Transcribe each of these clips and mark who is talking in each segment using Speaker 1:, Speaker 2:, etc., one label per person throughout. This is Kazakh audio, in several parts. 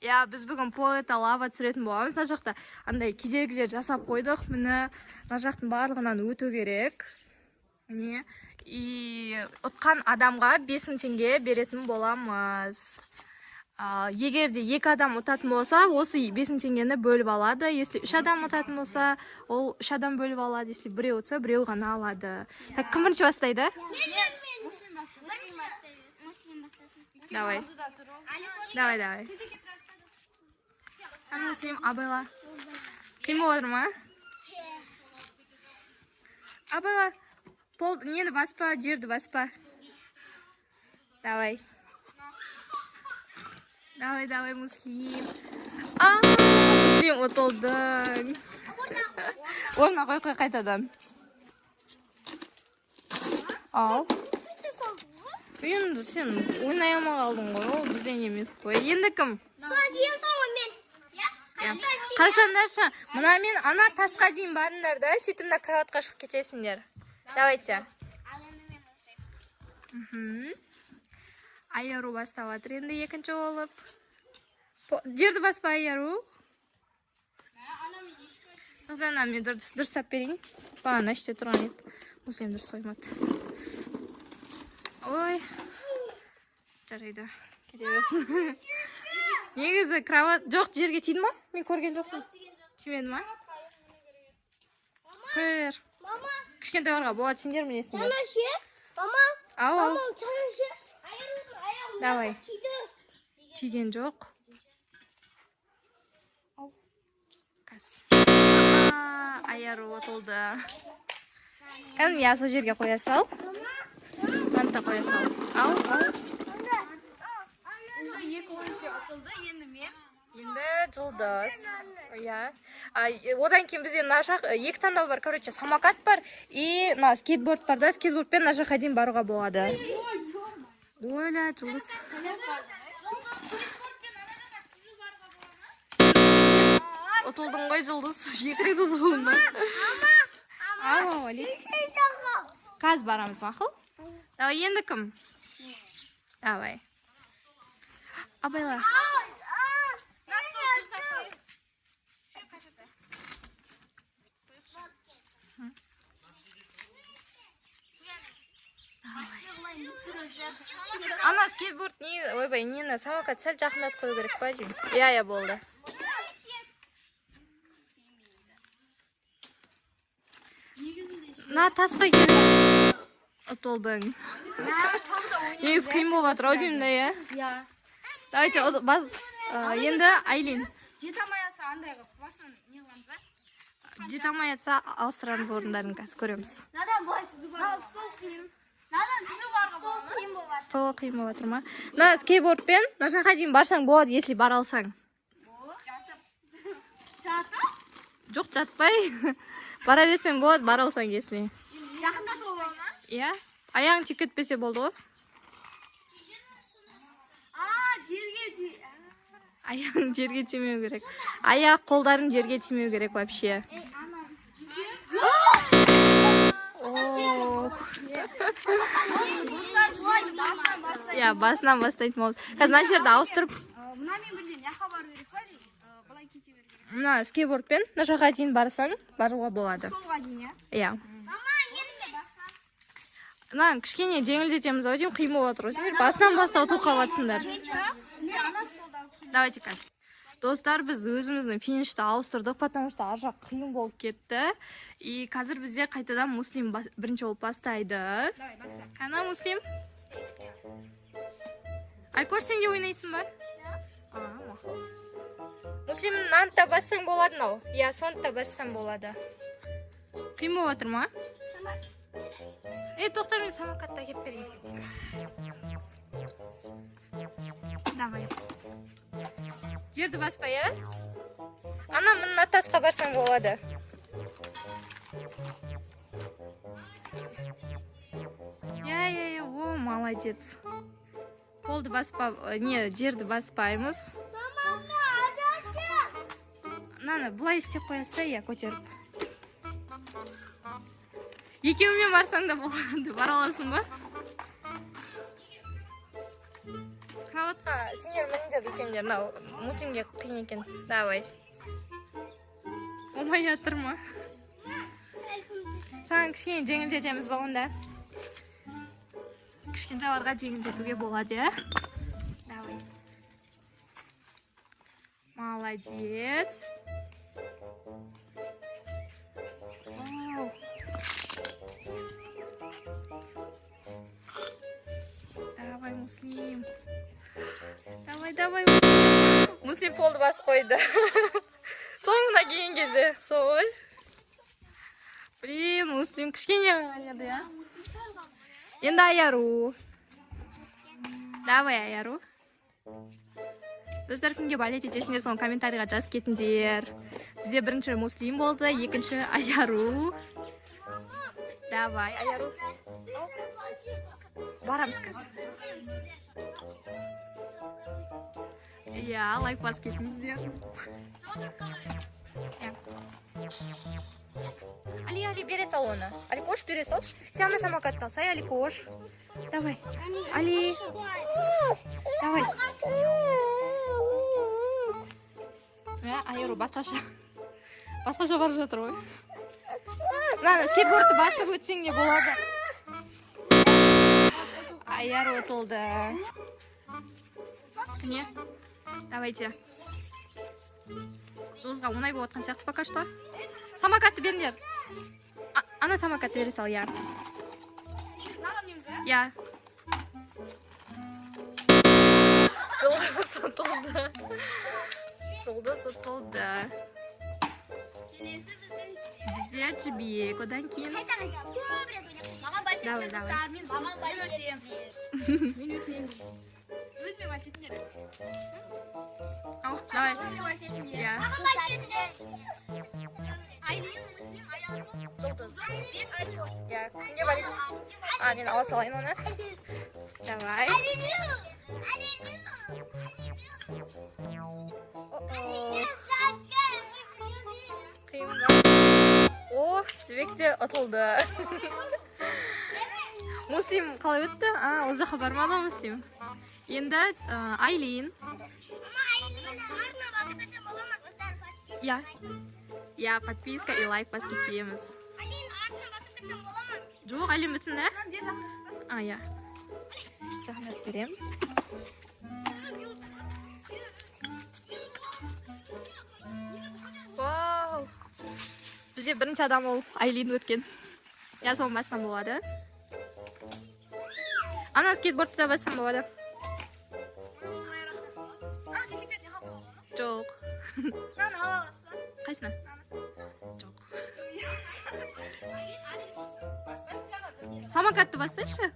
Speaker 1: Ya biz бүгін полета лава түсіретін боламыз. Мына жақта андай кедергілер жасап қойдық. Міне мына жақтың барлығынан өту керек. Міне и ұтқан адамға 5000 теңге беретін боламыз. Егер де 2 адам ұтатын болса, осы 5000 теңгені бөліп алады. Если 3 адам ұтатын болса, ол 3 адам бөліп алады. Если біреу ұтса, біреу ғана алады. Так, кім бірінші бастайды? Давай. Давай. Муслим, Абайла. Қимыл отыр ма? Абайла, пол нені баспа, жерді баспа. Давай. Давай, Муслим. Муслим ұтылдың. Орна қой қайтадан. Ал. Енді сен ойнай алмай қалдың ғой, ол бізден емес қой. Енді кім? Қарасаңдаршы, мына мен ана тасқа дейін барыңдар да, сөйтіп мына кроватқа шығып кетесіңдер. Давайте. Айару бастап жатыр енді екінші болып. Жерді баспа Айару. Ана мен дұрыстап берейін. Бағана іште тұрған еді. Муслим дұрыс қоймады. Ой. Жарайды. Кете берсін. Негізі кроват жоқ, жерге тиді ма? Мен көрген жоқпын. Тимеді ма? Қой бер. Кішкентай барға болады, сендер мінесіңдер. Мама, давай. Тиген жоқ. Қас. Айару отылды. Қазір я сол жерге қоя сал. Манта қоя сал. Ау. Екі ойыншы отылды, енді мен. Енді жылдыз. Одан кейін бізде екі таңдау бар, короче, самокат бар и скейтборд бар да, скейтбордпен мына жаққа дейін баруға болады. Ойла, жылдыз. Отылдың ғой жылдыз, екі рет отылдың ба? Ау, Али. Қаз барамыз мақыл? Давай, енді кім? Давай. Абайла. Ана скейтборд не, ойбай, нені самокат сәл жақындатып қою керек па деймін. Я болды. На тасқа келіп ұтылдың. Негіз қимыл батыр, ау деймін да, я? Давайте, енді Айлин.
Speaker 2: Жете алмайатса андай қып, басын не қыламыз, а?
Speaker 1: Жете алмайатса ауыстырамыз орындарын қазір көреміз.
Speaker 2: Надан былай түзу бар. Стол қиын. Надан түзу бар. Стол қиын болар.
Speaker 1: Стол қиын болып жатыр ма? На скейтбордпен мына жаққа дейін барсаң болады, если бара алсаң.
Speaker 2: Жатып?
Speaker 1: Жоқ, жатпай. Бара берсең болады, бара алсаң если.
Speaker 2: Жақындатып бола ма?
Speaker 1: Иә. Аяғың тиіп кетпесе болды ғой.
Speaker 2: Жерге
Speaker 1: Аяғың жерге тимеу керек. Аяқ, қолдарың жерге тимеу керек вообще. Я басынан бастайтын боламыз. Қазір мына жерді ауыстырып.
Speaker 2: Мынамен бірден яққа бару керек па дейді? Былай кете беру керек.
Speaker 1: Мына скейтбордпен мына жаққа дейін барсаң, баруға болады.
Speaker 2: Столға дейін,
Speaker 1: иә? Мына кішкене жеңілдетеміз ау деймін, қиын болып жатыр ғой. Сендер басынан бастап ұтылып қалыватсыңдар. Давайте қазір. Достар, біз өзіміздің финишті ауыстырдық, потому что ар жақ қиын болып кетті. И қазір бізде қайтадан Муслим бірінші болып бастайды.
Speaker 2: Давай, баста.
Speaker 1: Қана Муслим? Айкор, сен де ойнайсың ба? Мақұл. Муслим, наны да бассаң болады нау? Я, соны да бассаң болады. Қиын болып жатыр ма? Тоқтар, мен самокатта кеп берейін. Давай. Жерді баспа, я? Ана, мына тасқа барсаң болады. Я, о, молодец. Қолды баспа, не, жерді баспаймыз. Наны, бұлай істеп қояса, я, көтеріп. Екеуімен барсаң да болады, бара аласың ба? Кроватқа сендер мініңдер үлкендер, мынау Муслимге қиын екен. Давай. Оңай жатыр ма? Саған кішкене жеңілдетеміз ба онда? Кішкентайларға жеңілдетуге болады, иә? Давай. Молодец. Вау. Давай, Муслим. Давай, Муслим. Муслим полды басып қойды. Соңына келген кезде, сол. Блин, Муслим кішкене еді, я? Енді Аяру. Давай, Аяру. Достар, кімге балет етесіңдер, соны комментарийға жазып кетіңдер. Бізде бірінші Муслим болды, екінші Аяру. Давай, Аяру. Барамыз қазір. Иә, лайк басып кетіңіздер. Али, бере сал оны. Али, кош, бере салшы. Сен ана самокатты алсай, Али, кош. Давай. Али. Давай. Айыру, басқаша бара жатыр ғой. Мына скейтбордты басып өтсең не болады? Айыру ұтылды. Міне. Давайте. Жолызға оңай болып отқан сияқты пока что. Самокатты беріңдер. Ана самокатты бере сал, я. Я. Жолыз ұтылды. Жолдыз ұтылды. Бізде жібек, одан кейін. Давай.
Speaker 2: Мен өтінемін. Өзіме бәлшетін керек.
Speaker 1: Давай. Я. Жолдыз. Я. Кімге бәлет? Мен ала салайын оны. Давай. Қиын ба? О, жібекте ұтылды. Муслим қалай өтті? Ол жаққа бармады Муслим. Енді Айлин. Я, подписка и лайк басып кетеміз. Жоқ, Айлин бітсін, да? Я. Жағына берем. Вау! Бізде бірінші адам ол Айлин өткен. Я соны бассам болады. Ана скейтбордты да бассам болады. Жоқ. Қайсына? Жоқ. Самокатты бассайшы?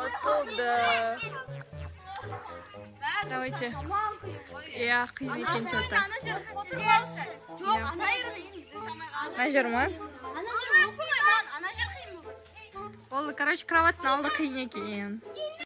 Speaker 1: Ұтылды. Давайте. Я қиын екен что-то. Ана жер ма? Ол, короче, кроваттың алды қиын екен.